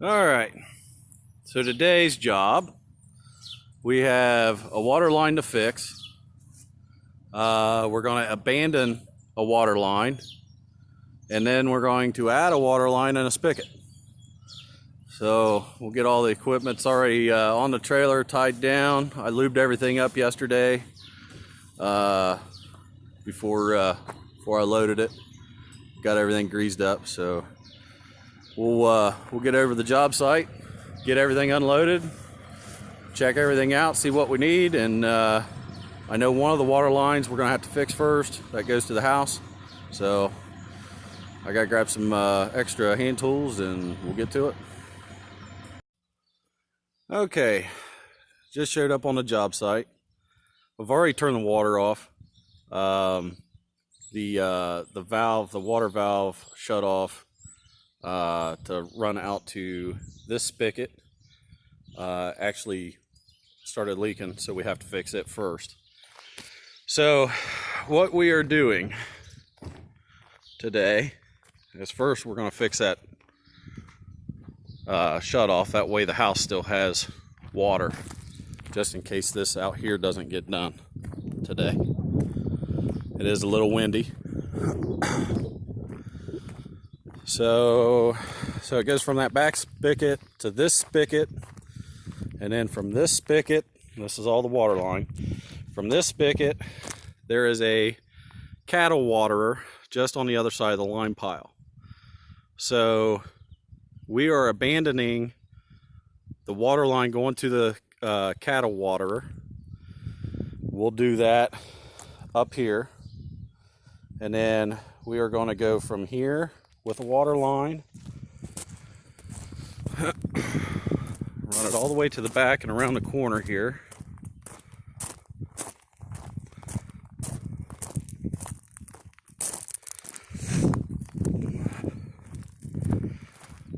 All right, so today's job, we have a water line to fix. We're going to abandon a water line, and then we're going to add a water line and a spigot. So we'll get all the equipment. It's already on the trailer, tied down. I lubed everything up yesterday before I loaded it. Got everything greased up, so we'll get over to the job site, get everything unloaded, check everything out, see what we need, and I know one of the water lines we're gonna have to fix first. That goes to the house, so I gotta grab some extra hand tools and we'll get to it. Okay, just showed up on the job site. I've already turned the water off. The valve, the water valve shut off to run out to this spigot actually started leaking, so we have to fix it first. So what we are doing today is first we're going to fix that shut off. That way the house still has water, just in case this out here doesn't get done today. It is a little windy. So it goes from that back spigot to this spigot, and then from this spigot, this is all the water line. From this spigot, there is a cattle waterer just on the other side of the line pile. So we are abandoning the water line going to the cattle waterer. We'll do that up here. And then we are going to go from here with a water line, run it all the way to the back and around the corner here.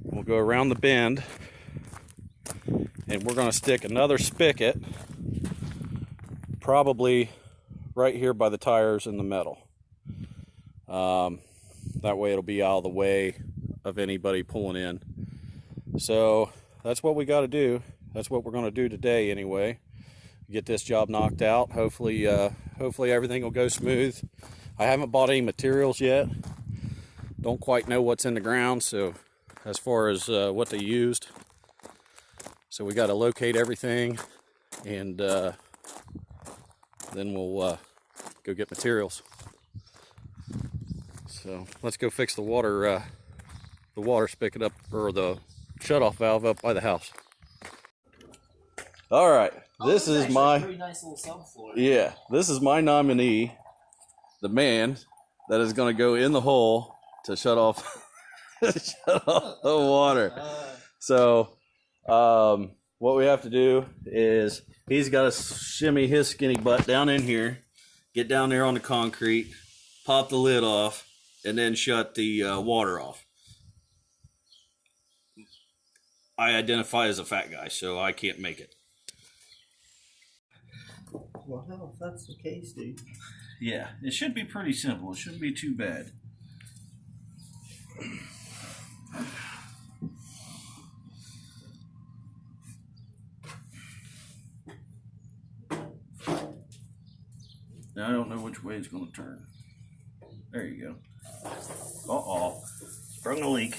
We'll go around the bend, and we're going to stick another spigot probably right here by the tires and the metal. That way it'll be out of the way of anybody pulling in. So that's what we got to do. That's what we're going to do today anyway. Get this job knocked out. Hopefully everything will go smooth. I haven't bought any materials yet. Don't quite know what's in the ground, so as far as what they used. So we got to locate everything, and then we'll go get materials. So let's go fix the water spigot up, or the shutoff valve up by the house. All right, this is my pretty nice little subfloor. Yeah, this is my nominee, the man that is going to go in the hole to shut off shut off the water. So what we have to do is he's got to shimmy his skinny butt down in here, get down there on the concrete, pop the lid off, and then shut the water off. I identify as a fat guy, so I can't make it. Well, hell, if that's the case, dude. Yeah, it should be pretty simple. It shouldn't be too bad. Now I don't know which way it's going to turn. There you go. Uh-oh. Sprung a leak.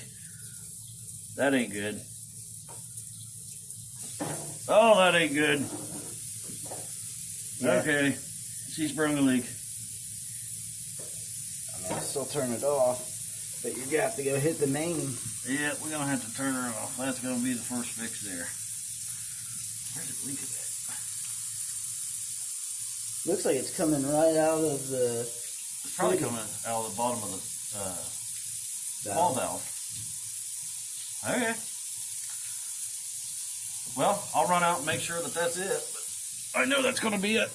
That ain't good. Oh, that ain't good. Yeah. Okay. She sprung a leak. I'll still turn it off, but you're going to have to go hit the main. Yeah, we're going to have to turn her off. That's going to be the first fix there. Where's it leaking at? Looks like it's coming right out of the... It's probably coming out of the bottom of the ball valve. Okay. Well, I'll run out and make sure that that's it, but I know that's going to be it.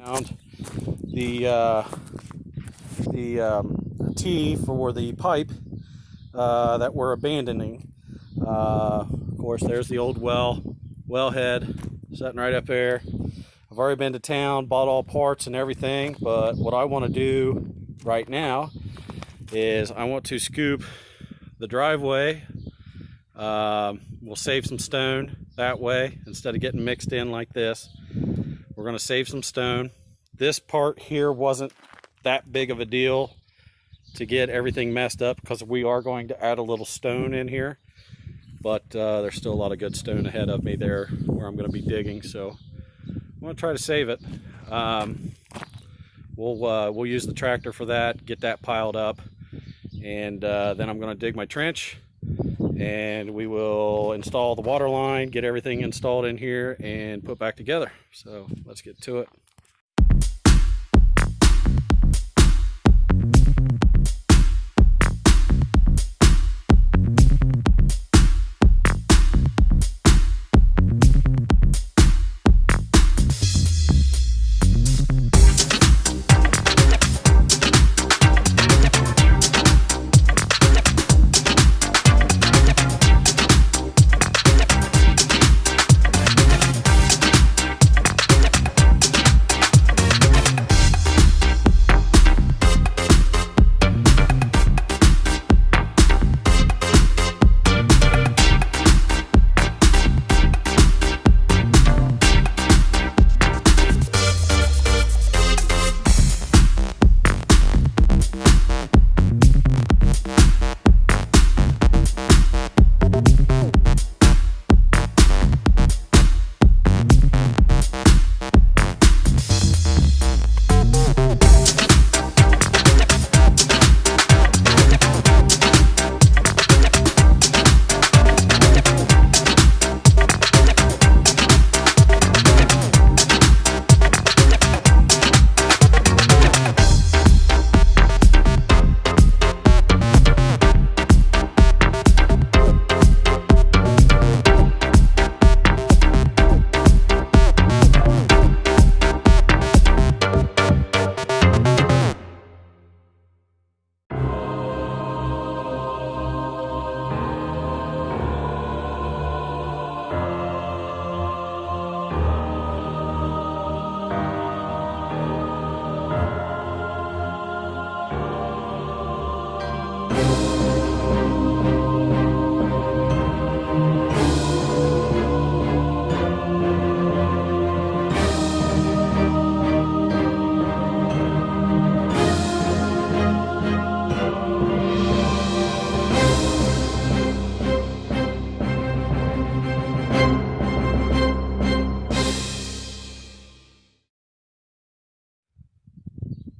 found the tee for the pipe that we're abandoning. Of course, there's the old wellhead sitting right up there. I've already been to town, bought all parts and everything, but what I want to do right now is I want to scoop the driveway. We'll save some stone that way instead of getting mixed in like this. We're going to save some stone. This part here wasn't that big of a deal to get everything messed up because we are going to add a little stone in here, but there's still a lot of good stone ahead of me there where I'm going to be digging, so I'm going to try to save it. We'll use the tractor for that, get that piled up, and then I'm going to dig my trench, and we will install the water line, get everything installed in here, and put back together. So let's get to it.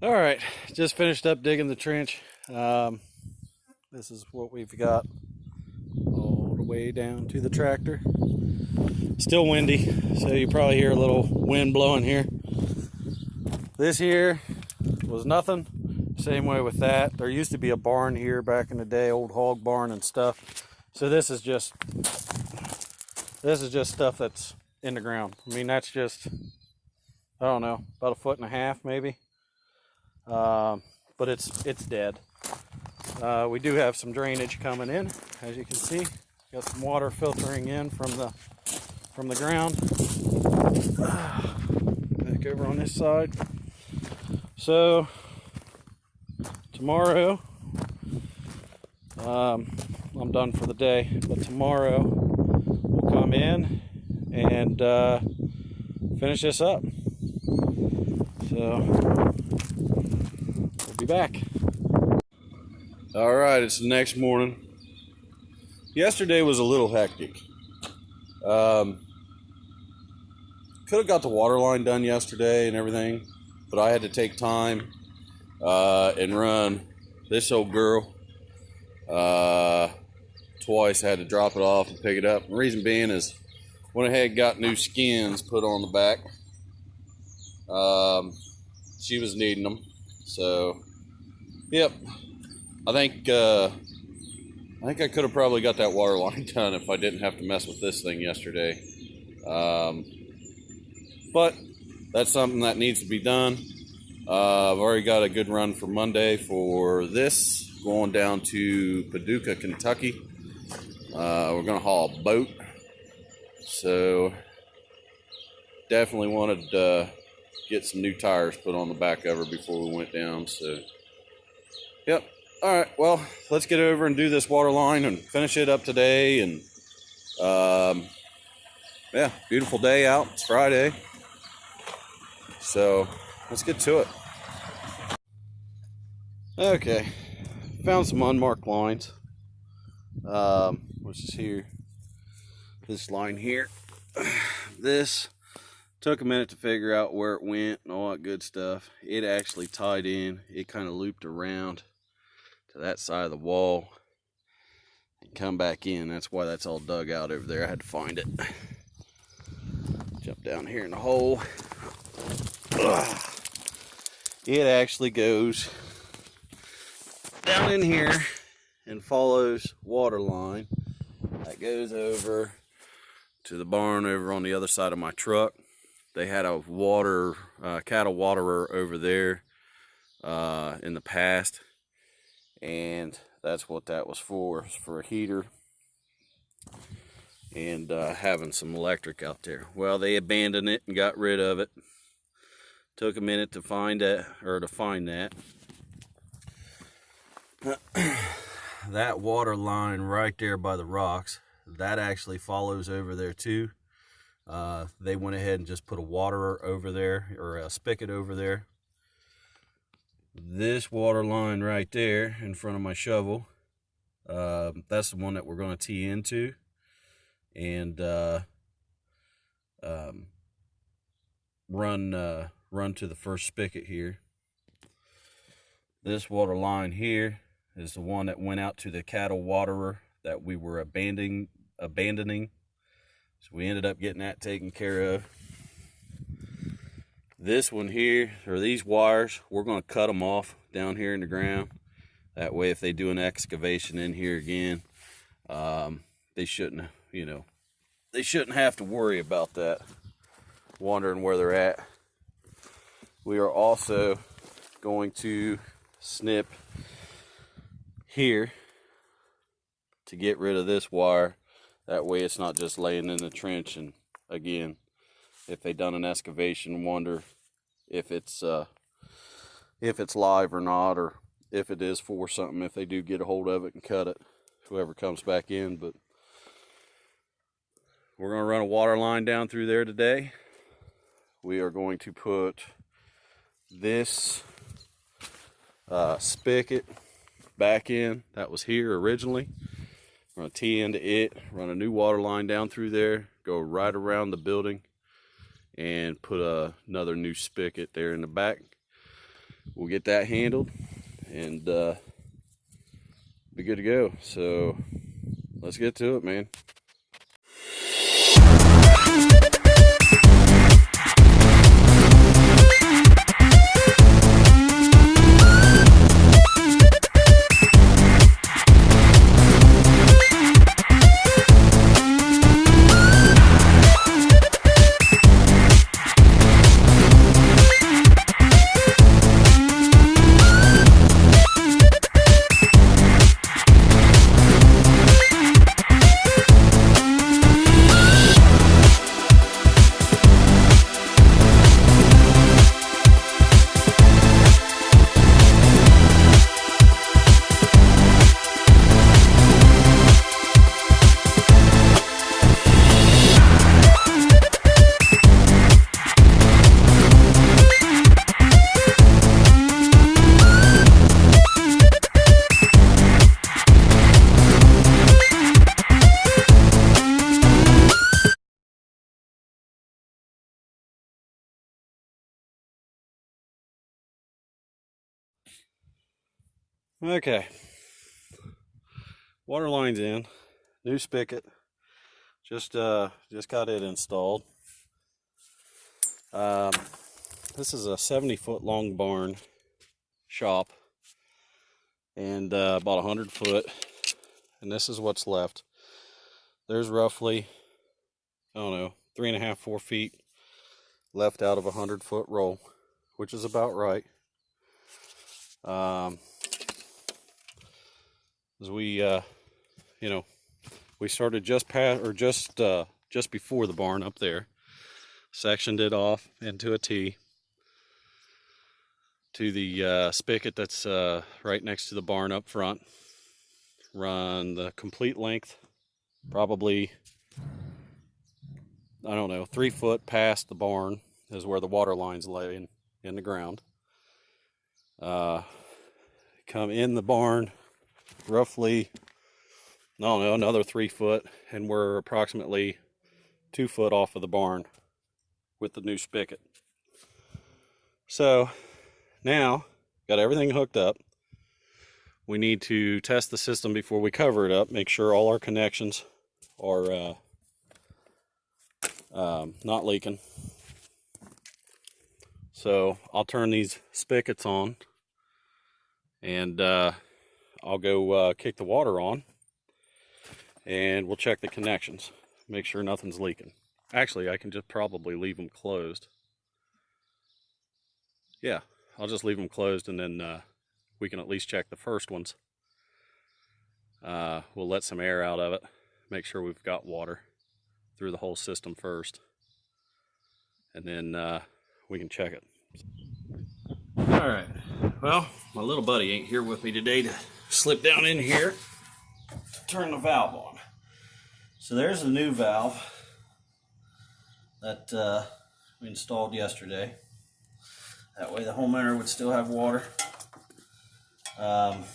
All right, just finished up digging the trench. This is what we've got all the way down to the tractor. Still windy, so you probably hear a little wind blowing here. This here was nothing. Same way with that. There used to be a barn here back in the day, old hog barn and stuff. So this is just stuff that's in the ground. I mean, that's just, I don't know, about 1.5 feet maybe. But it's dead. We do have some drainage coming in, as you can see. Got some water filtering in from the ground. Back over on this side. So tomorrow, I'm done for the day, but tomorrow we'll come in and finish this up. So we'll be back. All right, it's the next morning. Yesterday was a little hectic. Could have got the water line done yesterday and everything, but I had to take time and run this old girl twice. I had to drop it off and pick it up. The reason being is went ahead and got new skins put on the back. She was needing them, so yep. I think I could have probably got that water line done if I didn't have to mess with this thing yesterday. But that's something that needs to be done. I've already got a good run for Monday for this, going down to Paducah, Kentucky. We're going to haul a boat. So definitely wanted to get some new tires put on the back of her before we went down. So, yep. All right. Well, let's get over and do this water line and finish it up today. And yeah, beautiful day out. It's Friday. So let's get to it. Okay, found some unmarked lines, which is here, this line here. This took a minute to figure out where it went and all that good stuff. It actually tied in, it kind of looped around to that side of the wall and come back in. That's why that's all dug out over there. I had to find it. Jump down here in the hole. Ugh. It actually goes down in here and follows water line that goes over to the barn over on the other side of my truck. They had a cattle waterer over there in the past, and that's what that was for a heater and having some electric out there. Well, they abandoned it and got rid of it. Took a minute to find that. That water line right there by the rocks, that actually follows over there too. They went ahead and just put a waterer over there, or a spigot over there. This water line right there in front of my shovel, that's the one that we're going to tee into and run to the first spigot here. This water line here is the one that went out to the cattle waterer that we were abandoning. So we ended up getting that taken care of. This one here, or these wires, we're going to cut them off down here in the ground. That way if they do an excavation in here again, they shouldn't have to worry about that, wondering where they're at. We are also going to snip here to get rid of this wire. That way it's not just laying in the trench, and again, if they done an excavation, wonder if it's live or not, or if it is for something, if they do get a hold of it and cut it, whoever comes back in. But we're going to run a water line down through there today. We are going to put this spigot back in that was here originally. We're going to tee into it, run a new water line down through there, go right around the building, and put another new spigot there in the back. We'll get that handled and be good to go. So let's get to it, man. Okay, water line's in, new spigot, just got it installed. This is a 70-foot long barn shop, and about 100 foot, and this is what's left. There's roughly, I don't know, 3.5, 4 feet left out of a 100-foot roll, which is about right. As we, we started just before the barn up there, sectioned it off into a T to the spigot that's right next to the barn up front. Run the complete length, probably, I don't know, 3 foot past the barn is where the water lines lay in the ground. Come in the barn roughly, I don't know, another 3 foot, and we're approximately 2 foot off of the barn with the new spigot. So now, got everything hooked up. We need to test the system before we cover it up, make sure all our connections are not leaking. So I'll turn these spigots on, and I'll go kick the water on, and we'll check the connections, make sure nothing's leaking. Actually, I can just probably leave them closed. Yeah, I'll just leave them closed, and then we can at least check the first ones. We'll let some air out of it, make sure we've got water through the whole system first, and then we can check it. All right, well, my little buddy ain't here with me today to slip down in here to turn the valve on. So there's the new valve that we installed yesterday. That way the homeowner would still have water. Got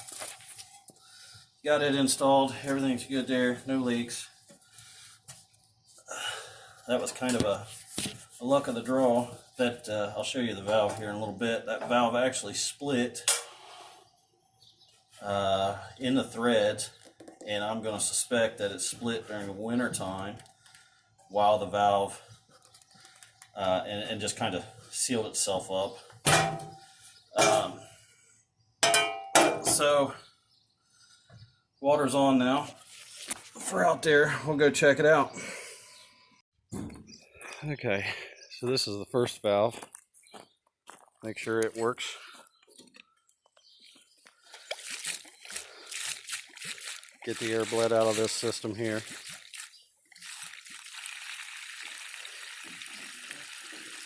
it installed, everything's good there, no leaks. That was kind of a luck of the draw. That I'll show you the valve here in a little bit. That valve actually split in the threads, and I'm going to suspect that it split during the winter time while the valve and just kind of sealed itself up. So water's on now for out there. We'll go check it out. Okay, so this is the first valve. Make sure it works. Get the air bled out of this system here.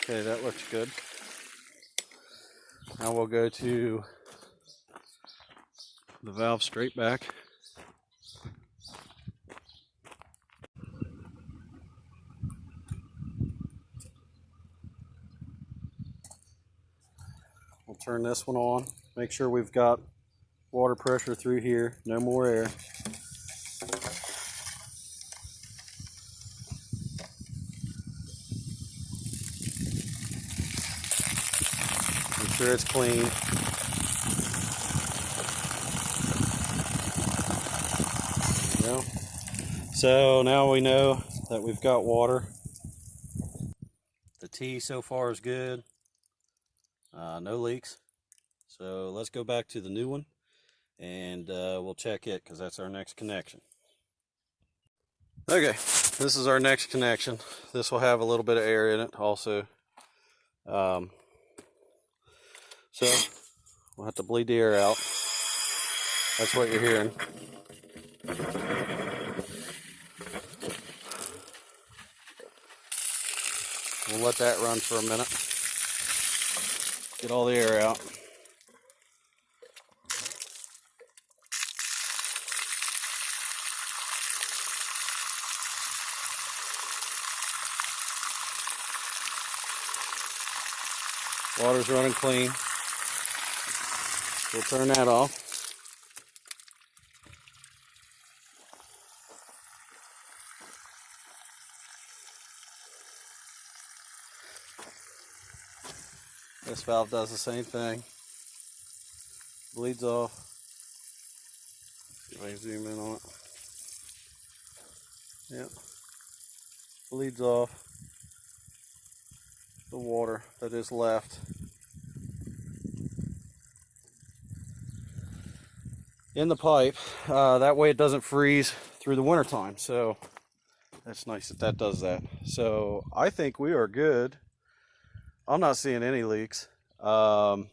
Okay, that looks good. Now we'll go to the valve straight back. We'll turn this one on. Make sure we've got water pressure through here, no more air. Make sure it's clean. There we go. So now we know that we've got water. The T so far is good. No leaks. So let's go back to the new one, and we'll check it, because that's our next connection. Okay, this is our next connection. This will have a little bit of air in it also. So we'll have to bleed the air out. That's what you're hearing. We'll let that run for a minute. Get all the air out. Water's running clean. We'll turn that off. This valve does the same thing. Bleeds off. See if I can zoom in on it. Yep. Bleeds off the water that is left. In the pipe, that way it doesn't freeze through the winter time. So that's nice that that does that. So I think we are good I'm not seeing any leaks. I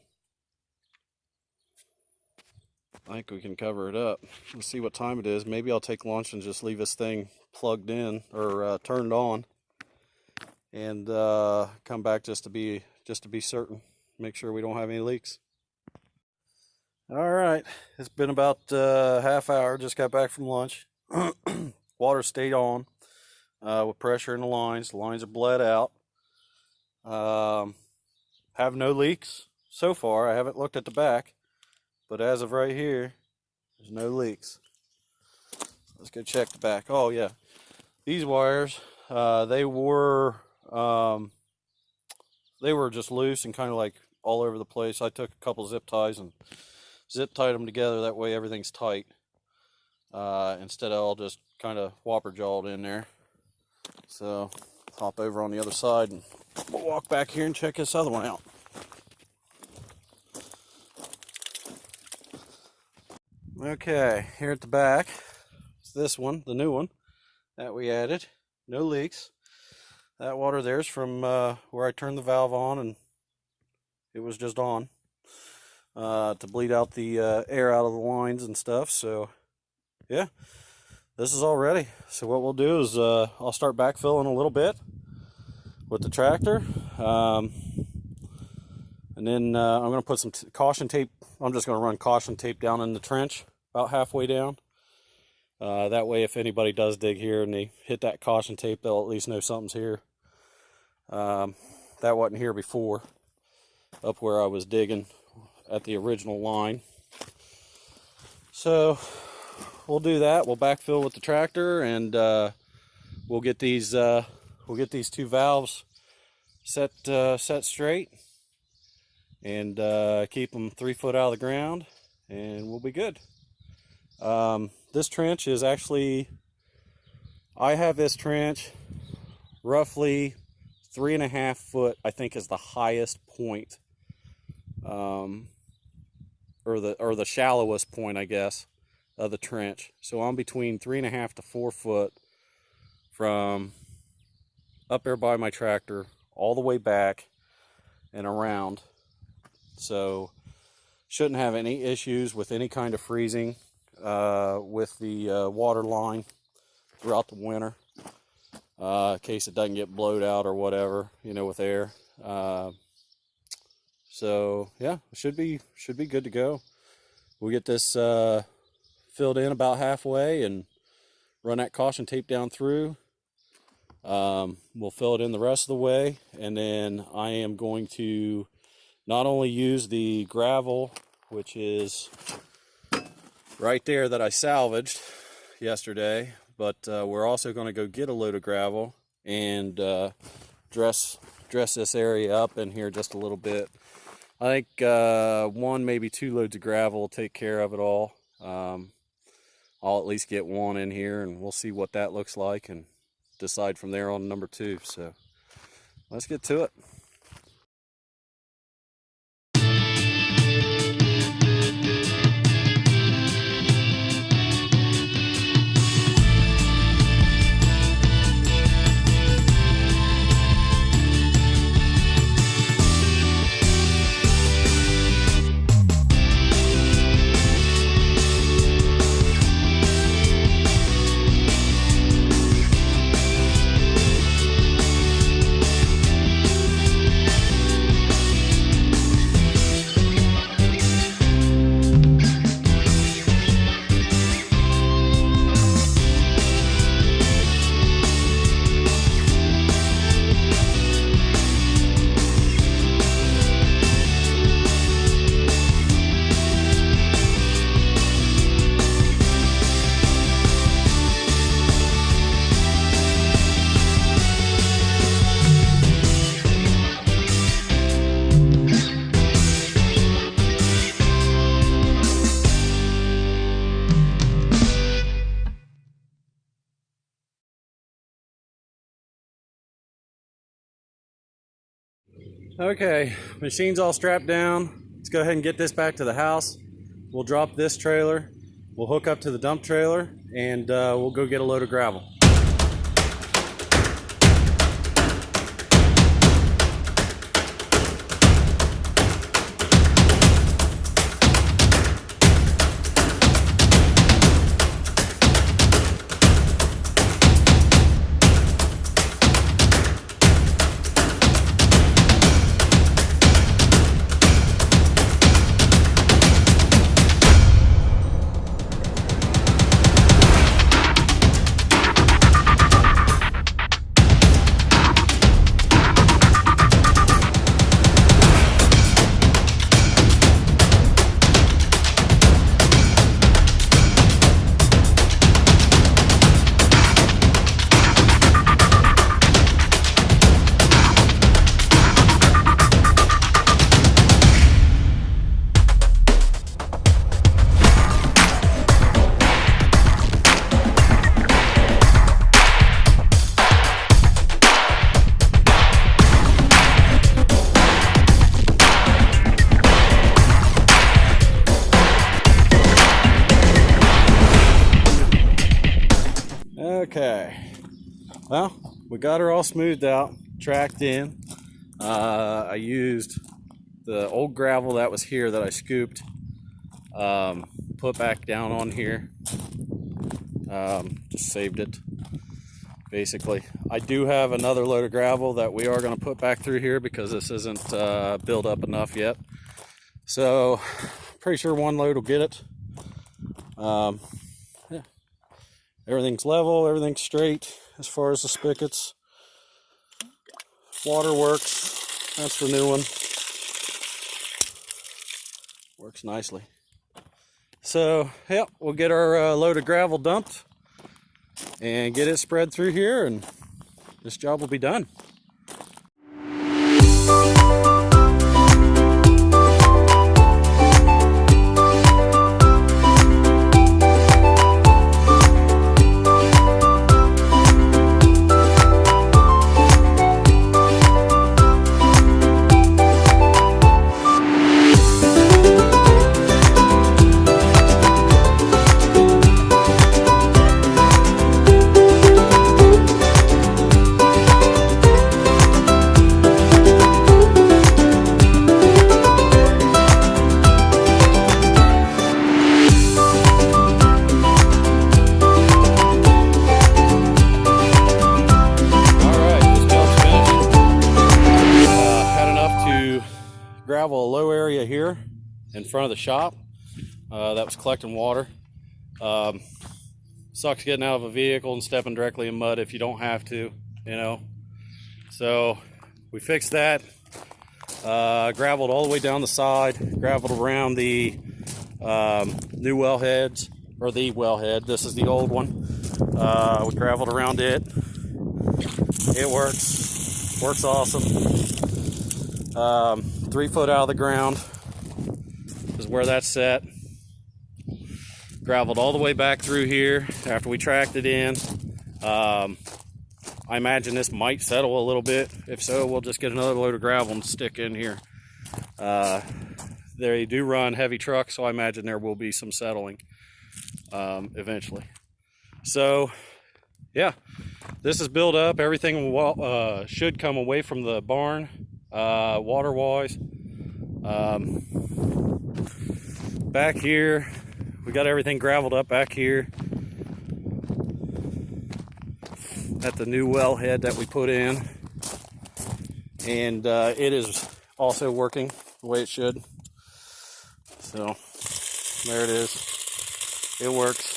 think we can cover it up. Let's see what time it is. Maybe I'll take lunch and just leave this thing plugged in or turned on, and come back just to be certain. Make sure we don't have any leaks. All right, it's been about half hour. Just got back from lunch. Water stayed on with pressure in the lines. The lines are bled out. Have no leaks so far. I haven't looked at the back. But as of right here, there's no leaks. Let's go check the back. Oh yeah, these wires, they were just loose and kind of like all over the place. I took a couple zip ties and zip tied them together. That way everything's tight, instead of all just kind of whopper jawed in there. So hop over on the other side and we'll walk back here and check this other one out. Okay, here at the back, it's this one, the new one that we added. No leaks. That water there's from where I turned the valve on, and it was just on to bleed out the air out of the lines and stuff. So yeah, this is all ready. So what we'll do is I'll start backfilling a little bit with the tractor, and then I'm going to put some caution tape. I'm just going to run caution tape down in the trench about halfway down. That way if anybody does dig here and they hit that caution tape, they'll at least know something's here. That wasn't here before, up where I was digging at the original line. So we'll do that. We'll backfill with the tractor, and we'll get these two valves set straight, and keep them 3 foot out of the ground, and we'll be good. This trench is actually, I have this trench roughly 3.5 foot, I think, is the highest point, or the shallowest point, I guess, of the trench. So I'm between 3.5 to 4 foot from up there by my tractor all the way back and around. So shouldn't have any issues with any kind of freezing with the water line throughout the winter, in case it doesn't get blowed out or whatever, you know, with air. So yeah, should be good to go. We'll get this filled in about halfway and run that caution tape down through. We'll fill it in the rest of the way, and then I am going to not only use the gravel, which is right there that I salvaged yesterday, but we're also going to go get a load of gravel and dress this area up in here just a little bit. I think 1, maybe 2 loads of gravel will take care of it all. I'll at least get 1 in here, and we'll see what that looks like and decide from there on number 2. So let's get to it. Okay, machine's all strapped down. Let's go ahead and get this back to the house. We'll drop this trailer, we'll hook up to the dump trailer, and we'll go get a load of gravel. Okay. Well, we got her all smoothed out, tracked in. I used the old gravel that was here that I scooped, put back down on here. Just saved it, basically. I do have another load of gravel that we are going to put back through here because this isn't built up enough yet. So, pretty sure one load will get it. Yeah. Everything's level, everything's straight as far as the spigots. Water works. That's the new one. Works nicely. So, yeah, we'll get our load of gravel dumped and get it spread through here, and this job will be done. Gravel a low area here in front of the shop that was collecting water. Sucks getting out of a vehicle and stepping directly in mud if you don't have to, you know. So we fixed that, graveled all the way down the side, graveled around the new wellheads, or the wellhead. This is the old one. We graveled around it. It works awesome. 3 foot out of the ground is where that's set. Graveled all the way back through here after we tracked it in. I imagine this might settle a little bit. If so, we'll just get another load of gravel and stick in here. They do run heavy trucks, so I imagine there will be some settling eventually. So yeah, this is built up. Everything should come away from the barn water wise. Back here we got everything graveled up back here at the new wellhead that we put in, and it is also working the way it should. So there it is. It works.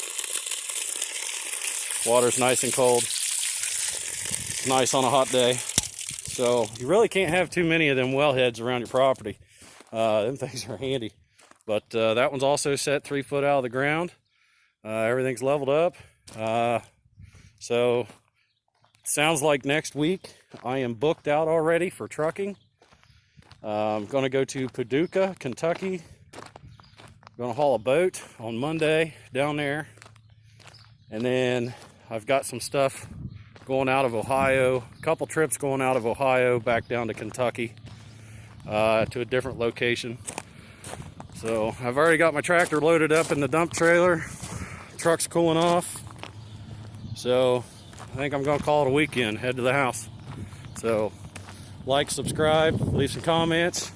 Water's nice and cold. It's nice on a hot day. So you really can't have too many of them wellheads around your property. Them things are handy. But that one's also set 3 foot out of the ground. Everything's leveled up. So sounds like next week I am booked out already for trucking. I'm going to go to Paducah, Kentucky. I'm going to haul a boat on Monday down there. And then I've got some stuff going out of Ohio, a couple trips going out of Ohio back down to Kentucky to a different location. So I've already got my tractor loaded up in the dump trailer. Truck's cooling off. So I think I'm gonna call it a weekend, head to the house. So like, subscribe, leave some comments.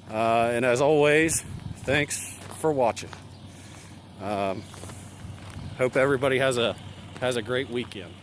And as always, thanks for watching. Hope everybody has a great weekend.